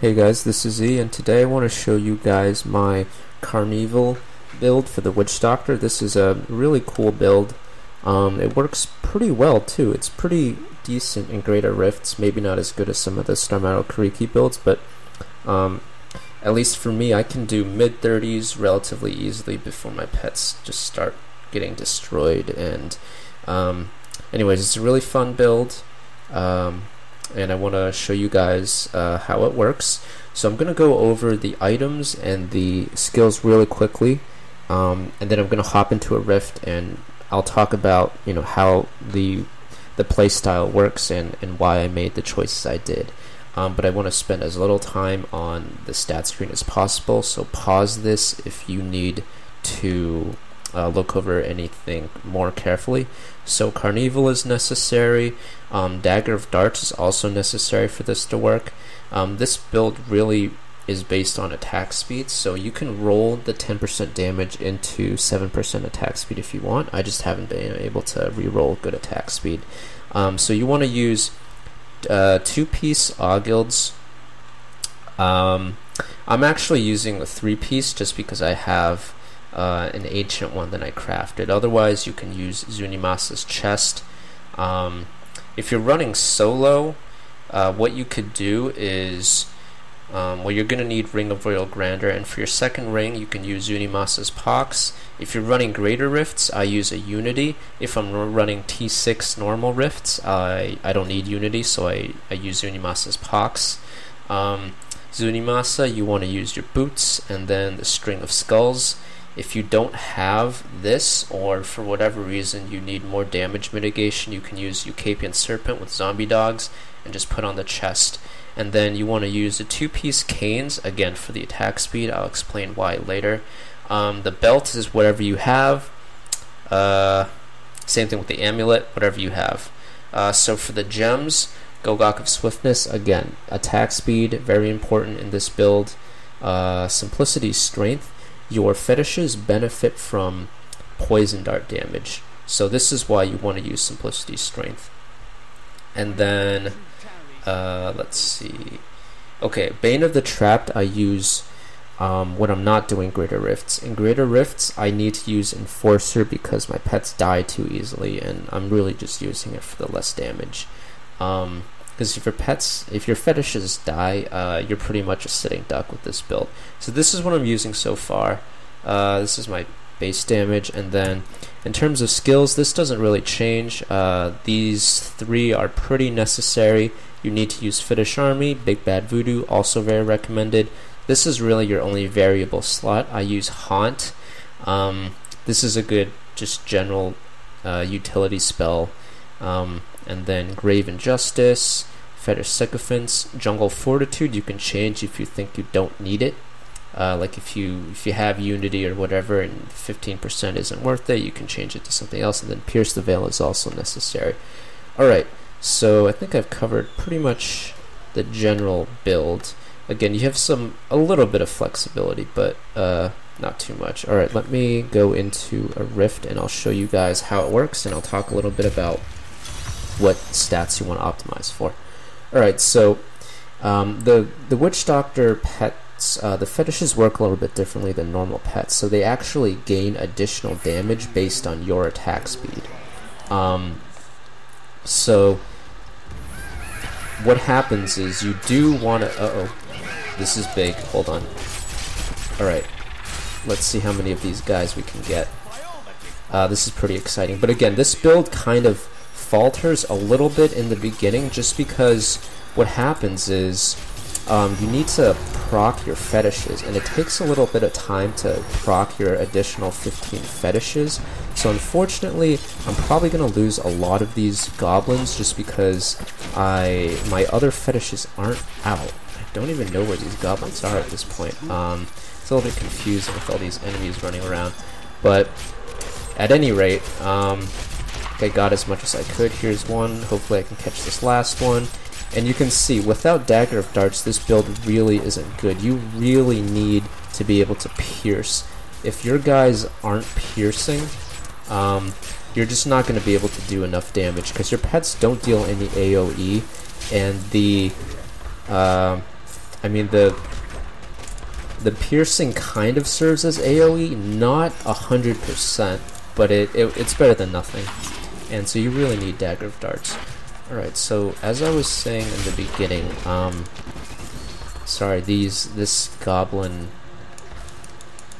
Hey guys, this is E, and today I want to show you guys my Carnevil build for the Witch Doctor. This is a really cool build. It works pretty well too. It's pretty decent in greater rifts, maybe not as good as some of the Starmatter Kariki builds, but at least for me, I can do mid-30s relatively easily before my pets just start getting destroyed. And anyways, it's a really fun build. And I want to show you guys how it works. So I'm going to go over the items and the skills really quickly, and then I'm going to hop into a rift and I'll talk about how the playstyle works and why I made the choices I did. But I want to spend as little time on the stat screen as possible, so pause this if you need to look over anything more carefully. So Carnevil is necessary. Dagger of Darts is also necessary for this to work. This build really is based on attack speed, so you can roll the 10% damage into 7% attack speed if you want. I just haven't been able to re-roll good attack speed. So you want to use 2-piece Augilds. I'm actually using a 3-piece just because I have an ancient one that I crafted. Otherwise, you can use Zunimasa's chest. If you're running solo, what you could do is, well, you're going to need Ring of Royal Grandeur, and for your second ring, you can use Zunimasa's Pox. If you're running Greater Rifts, I use a Unity. If I'm running T6 normal Rifts, I don't need Unity, so I use Zunimasa's Pox. Zunimasa, you want to use your Boots, and then the String of Skulls. If you don't have this, or for whatever reason you need more damage mitigation, you can use Eucapian Serpent with Zombie Dogs and just put on the chest. And then you want to use the 2-piece Canes, again for the attack speed. I'll explain why later. The belt is whatever you have. Same thing with the amulet, whatever you have. So for the gems, Gogok of Swiftness, again, attack speed, very important in this build. Simplicity, Strength. Your fetishes benefit from poison dart damage, so this is why you want to use Simplicity Strength. And then let's see. Okay, Bane of the Trapped I use when I'm not doing Greater Rifts. In Greater Rifts I need to use Enforcer because my pets die too easily, and I'm really just using it for the less damage. Because if your fetishes die, you're pretty much a sitting duck with this build. So this is what I'm using so far. This is my base damage, and then in terms of skills, this doesn't really change. These 3 are pretty necessary. You need to use Fetish Army, Big Bad Voodoo, also very recommended. This is really your only variable slot. I use Haunt. This is a good, just general utility spell. And then Grave Injustice, Fetish Sycophants, Jungle Fortitude you can change if you think you don't need it. Like if you have Unity or whatever and 15% isn't worth it, you can change it to something else. And then Pierce the Veil is also necessary. Alright, so I think I've covered pretty much the general build. Again, you have a little bit of flexibility, but not too much. Alright, let me go into a rift and I'll show you guys how it works, and I'll talk a little bit about what stats you want to optimize for. Alright, so the Witch Doctor pets, the fetishes work a little bit differently than normal pets, so they actually gain additional damage based on your attack speed. So what happens is you do want to... this is big, hold on. Alright, let's see how many of these guys we can get. This is pretty exciting, but again, this build kind of falters a little bit in the beginning just because what happens is you need to proc your fetishes, and it takes a little bit of time to proc your additional 15 fetishes. So unfortunately, I'm probably going to lose a lot of these goblins just because my other fetishes aren't out. I don't even know where these goblins are at this point. It's a little bit confusing with all these enemies running around, but at any rate, I got as much as I could. Here's one. Hopefully I can catch this last one. And you can see, without Dagger of Darts, this build really isn't good. You really need to be able to pierce. If your guys aren't piercing, you're just not going to be able to do enough damage because your pets don't deal any AoE, and the I mean, the piercing kind of serves as AoE, not 100%, but it's better than nothing. And so you really need Dagger of Darts. Alright, so as I was saying in the beginning, sorry, this goblin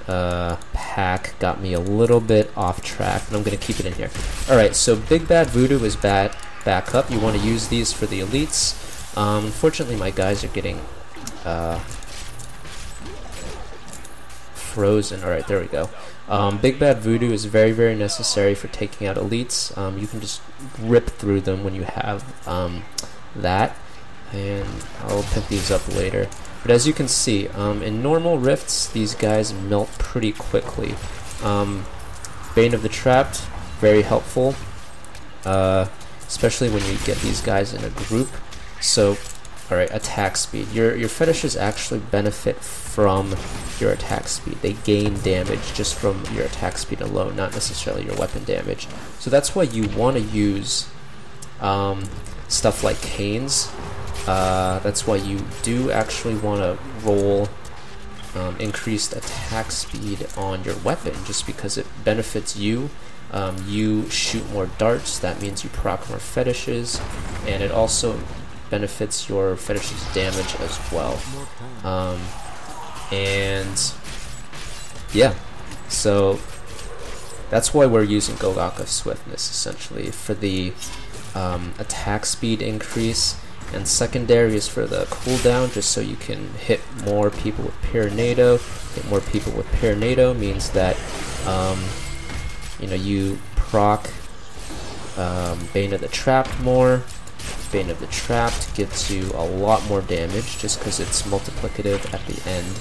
pack got me a little bit off track, and I'm going to keep it in here. Alright, so Big Bad Voodoo is back up. You want to use these for the elites. Unfortunately, my guys are getting frozen. Alright, there we go. Big Bad Voodoo is very, very necessary for taking out elites. You can just rip through them when you have that, and I'll pick these up later. But as you can see, in normal rifts, these guys melt pretty quickly. Bane of the Trapped, very helpful, especially when you get these guys in a group. So, alright, attack speed. Your fetishes actually benefit from your attack speed. They gain damage just from your attack speed alone, not necessarily your weapon damage. So that's why you want to use stuff like canes. That's why you do actually want to roll increased attack speed on your weapon, just because it benefits you. You shoot more darts, that means you proc more fetishes, and it also benefits your fetish's damage as well. And yeah, so that's why we're using Gogok of Swiftness, essentially, for the attack speed increase, and secondary is for the cooldown, just so you can hit more people with Pyranado. Hit more people with Pyranado means that you know, you proc Bane of the Trapped more. Bane of the Trapped gives you a lot more damage just because it's multiplicative at the end.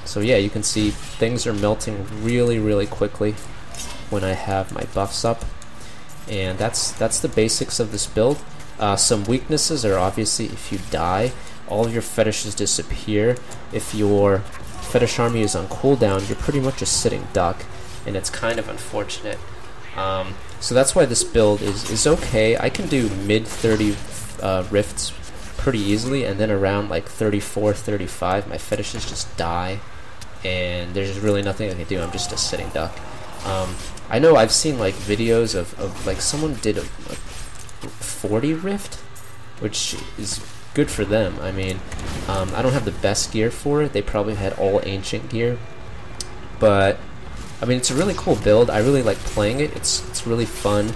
So yeah, you can see things are melting really, really quickly when I have my buffs up, and that's the basics of this build. Some weaknesses are obviously if you die, all of your fetishes disappear. If your fetish army is on cooldown, you're pretty much a sitting duck, and it's kind of unfortunate. So that's why this build is okay. I can do mid 30 rifts pretty easily, and then around like 34, 35, my fetishes just die, and there's really nothing I can do. I'm just a sitting duck. I know I've seen like videos of like someone did a 40 rift, which is good for them. I mean, I don't have the best gear for it. They probably had all ancient gear, but I mean, it's a really cool build. I really like playing it. It's really fun,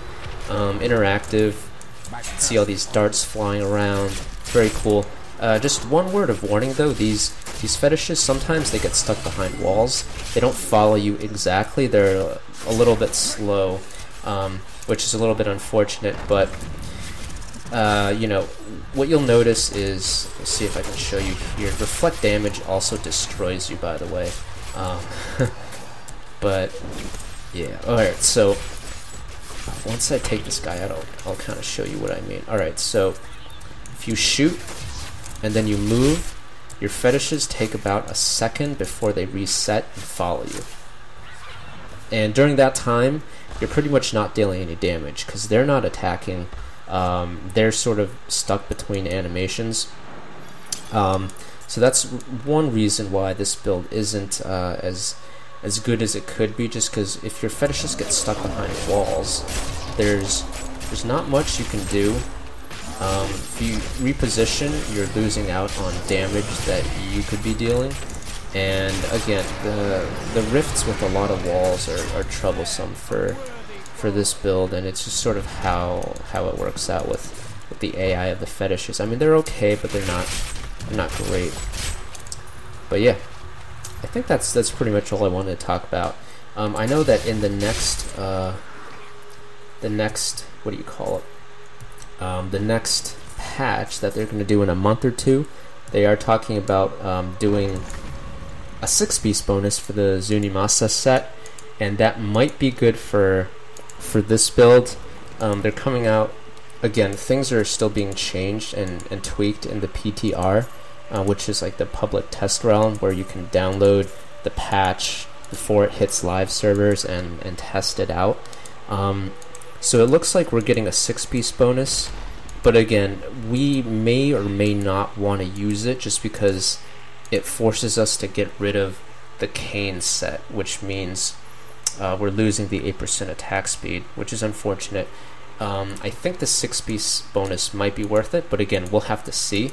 interactive. See all these darts flying around. It's very cool. Just one word of warning though: these fetishes, sometimes they get stuck behind walls. They don't follow you exactly. They're a little bit slow, which is a little bit unfortunate. But you know, what you'll notice is, let's see if I can show you here. Reflect damage also destroys you, by the way. But yeah, alright, so once I take this guy out, I'll kind of show you what I mean. Alright, so if you shoot and then you move, your fetishes take about a second before they reset and follow you. And during that time, you're pretty much not dealing any damage because they're not attacking. They're sort of stuck between animations. So that's one reason why this build isn't as good as it could be, just because if your fetishes get stuck behind walls, there's not much you can do. If you reposition, you're losing out on damage that you could be dealing. And again, the rifts with a lot of walls are troublesome for this build, and it's just sort of how it works out with the AI of the fetishes. I mean, they're okay, but they're not great. But yeah, I think that's pretty much all I wanted to talk about. I know that in the next what do you call it? The next patch that they're going to do in a month or two, they are talking about doing a 6-piece bonus for the Zunimasa set, and that might be good for this build. They're coming out, again, things are still being changed and tweaked in the PTR, which is like the public test realm where you can download the patch before it hits live servers and test it out. So it looks like we're getting a 6-piece bonus, But again, we may or may not want to use it just because it forces us to get rid of the Cane set, which means we're losing the 8% attack speed, which is unfortunate. I think the 6-piece bonus might be worth it, but again, we'll have to see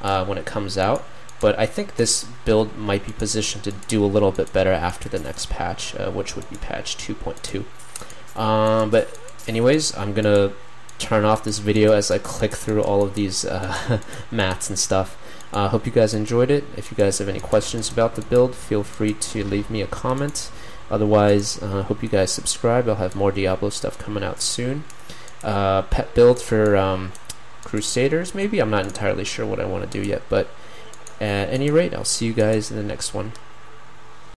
when it comes out. But I think this build might be positioned to do a little bit better after the next patch, which would be patch 2.2. But anyways, I'm gonna turn off this video as I click through all of these mats and stuff. Hope you guys enjoyed it. If you guys have any questions about the build, feel free to leave me a comment. Otherwise, hope you guys subscribe. I'll have more Diablo stuff coming out soon. Pet build for Crusaders, maybe? I'm not entirely sure what I want to do yet, but at any rate, I'll see you guys in the next one.